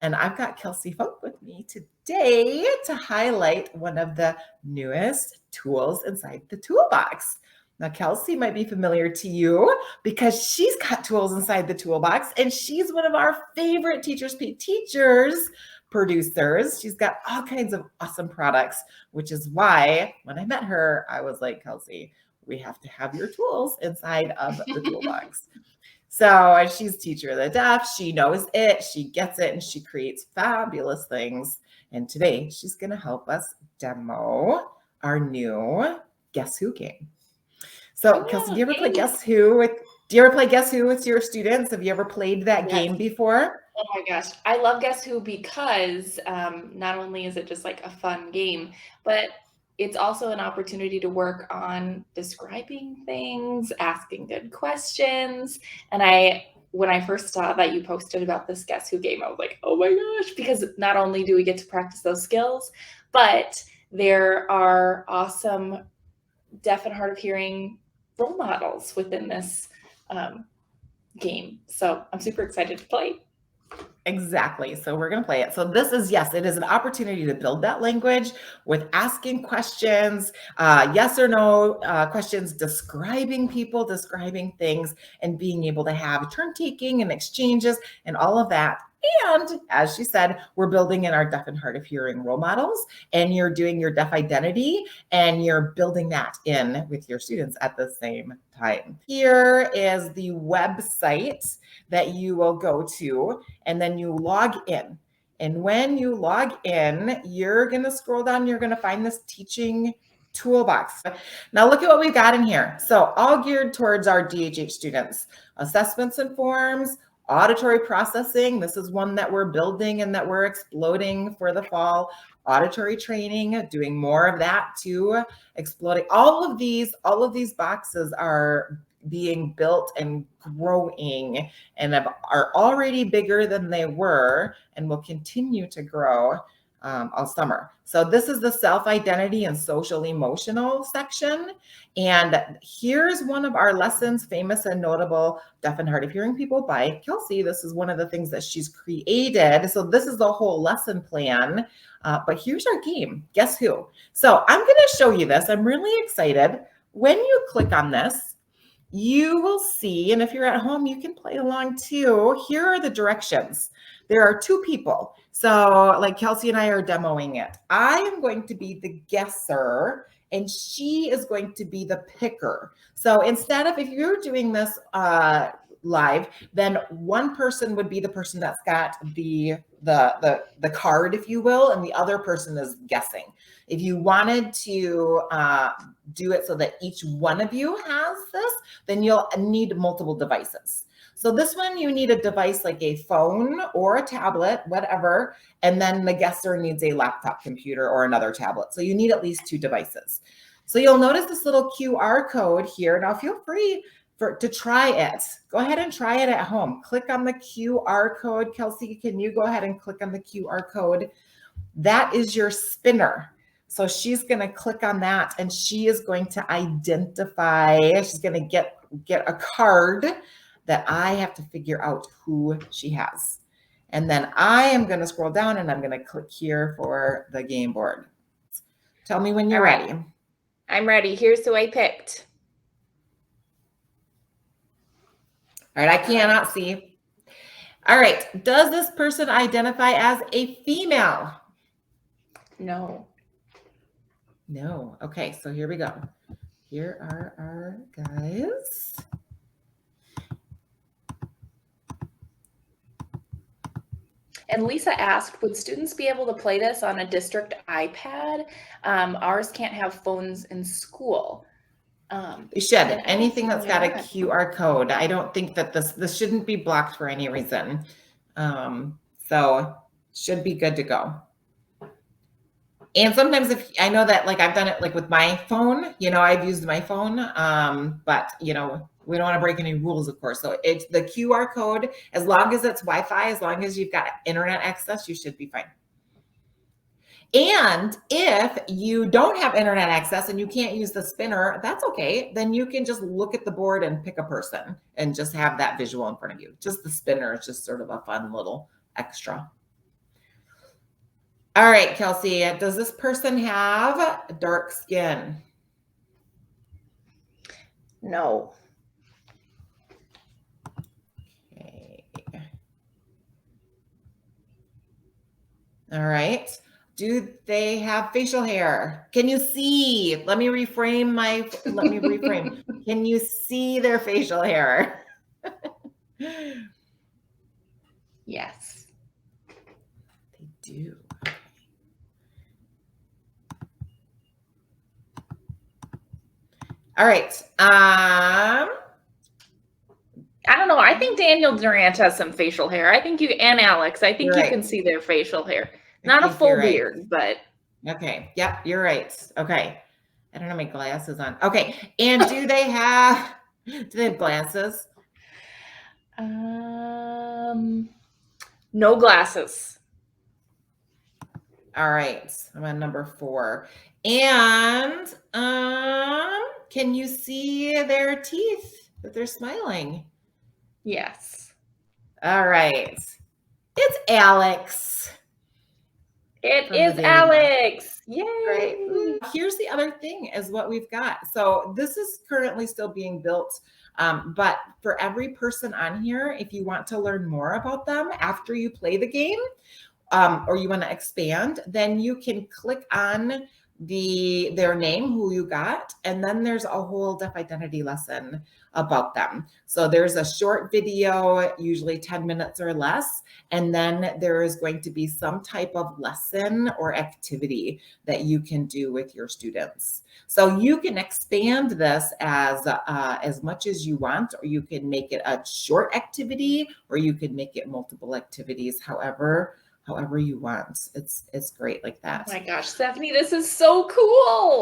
And I've got Kelsey Folk with me today to highlight one of the newest tools inside the toolbox. Now, Kelsey might be familiar to you because she's got tools inside the toolbox, and she's one of our favorite Teachers Speak Teachers producers. She's got all kinds of awesome products, which is why when I met her, I was like, Kelsey, we have to have your tools inside of the toolbox. So she's teacher of the deaf. She knows it, she gets it, and she creates fabulous things. And today she's going to help us demo our new Guess Who game. So Kelsey, do you ever play Guess Who with your students? Have you ever played that game before? Oh my gosh. I love Guess Who because not only is it just like a fun game, but it's also an opportunity to work on describing things, asking good questions. And when I first saw that you posted about this Guess Who game, I was like, oh my gosh, because not only do we get to practice those skills, but there are awesome deaf and hard of hearing role models within this game. So I'm super excited to play. Exactly. So we're going to play it. So this is, yes, it is an opportunity to build that language with asking questions, yes or no questions, describing people, describing things, and being able to have turn taking and exchanges and all of that. And as she said, we're building in our deaf and hard of hearing role models, and you're doing your deaf identity and you're building that in with your students at the same time. Here is the website that you will go to, and then you log in. And when you log in, you're going to scroll down, you're going to find this teaching toolbox. Now look at what we've got in here. So all geared towards our DHH students. Assessments and forms, auditory processing. This is one that we're building and that we're exploding for the fall. Auditory training, doing more of that too, exploding. All of these boxes are being built and growing and are already bigger than they were and will continue to grow all summer. So this is the self-identity and social emotional section. And here's one of our lessons, famous and notable deaf and hard of hearing people by Kelsey. This is one of the things that she's created. So this is the whole lesson plan. But here's our game, Guess Who? So I'm going to show you this. I'm really excited. When you click on this, you will see, and if you're at home, you can play along too. Here are the directions. There are two people. So like Kelsey and I are demoing it. I am going to be the guesser and she is going to be the picker. So instead of, if you're doing this live, then one person would be the person that's got the card, if you will, and the other person is guessing. If you wanted to do it so that each one of you has this, then you'll need multiple devices. So this one, you need a device like a phone or a tablet, whatever, and then the guesser needs a laptop computer or another tablet. So you need at least two devices. So you'll notice this little QR code here. Now feel free to try it. Go ahead and try it at home. Click on the QR code. Kelsey, can you go ahead and click on the QR code? That is your spinner. So she's going to click on that and she is going to identify, she's going to get a card that I have to figure out who she has. And then I am going to scroll down and I'm going to click here for the game board. Tell me when you're ready. I'm ready. Here's who I picked. All right, I cannot see. All right, does this person identify as a female? No. No. Okay, so here we go. Here are our guys. And Lisa asked, would students be able to play this on a district iPad? Ours can't have phones in school. They should. Anything that's got a QR code. I don't think that this shouldn't be blocked for any reason. So should be good to go. And sometimes if I know that, like I've done it like with my phone, I've used my phone, but we don't want to break any rules, of course. So it's the QR code, as long as it's Wi-Fi, as long as you've got internet access, you should be fine. And if you don't have internet access and you can't use the spinner, that's okay. Then you can just look at the board and pick a person and just have that visual in front of you. Just the spinner is just sort of a fun little extra. All right, Kelsey, does this person have dark skin? No. Okay. All right. Do they have facial hair? Can you see? Let me reframe. Can you see their facial hair? Yes. They do. All right. I don't know. I think Daniel Durant has some facial hair. I think and Alex, I think You're you right. can see their facial hair. I Not a think you're full right. beard, but Okay. Yep, you're right. Okay. I don't have my glasses on. Okay. And do they have glasses? no glasses. All right. I'm on number 4. And can you see their teeth that they're smiling? Yes. All right. It's Alex. It From the is Daily Mom. Alex. Yay. Great. Here's the other thing is what we've got. So this is currently still being built. But for every person on here, if you want to learn more about them after you play the game, or you want to expand, then you can click on their name, who you got, and then there's a whole deaf identity lesson about them. So there's a short video, usually 10 minutes or less, and then there is going to be some type of lesson or activity that you can do with your students. So you can expand this as much as you want, or you can make it a short activity, or you can make it multiple activities, however you want. It's great like that. Oh my gosh, Stephanie, this is so cool.